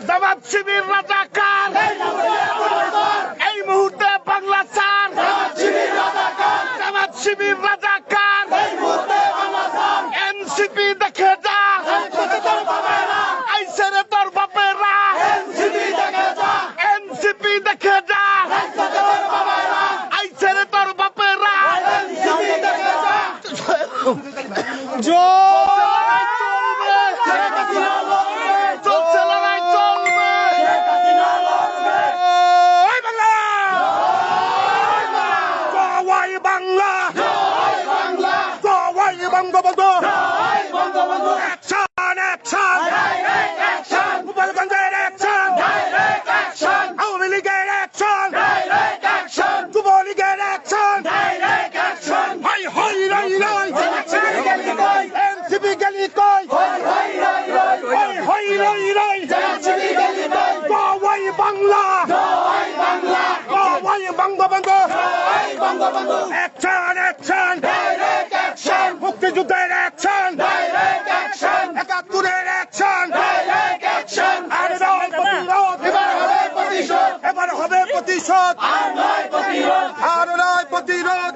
জামাত শিবির রাজাকার, এই মুহূর্তে বাংলা চান। জামাত শিবির রাজাকার, এনসিপি দেখে যা, আইসে রে তোর বাপেরা, এনসিপি দেখে যা, আইসে রে তোর বাপেরা। চলছে লড়াই, চলবে। জয় বাংলা, জয় বঙ্গবন্ধু, অ্যাকশন অ্যাকশন, গোপালগঞ্জের অ্যাকশন, আওয়ামী লীগের অ্যাকশন, যুবলীগের অ্যাকশন, হাই হাই রাই রাই, এনসিপি গেলি কই, হাই হাই রাই রাই, জয় বাংলা, জয় বঙ্গবন্ধু, অ্যাকশন অ্যাকশন, মুক্তিযুদ্ধের অ্যাকশন, একাত্তরের অ্যাকশন, আর নয় প্রতিরোধ, এবার হবে প্রতিশোধ, আর নয় প্রতিরোধ।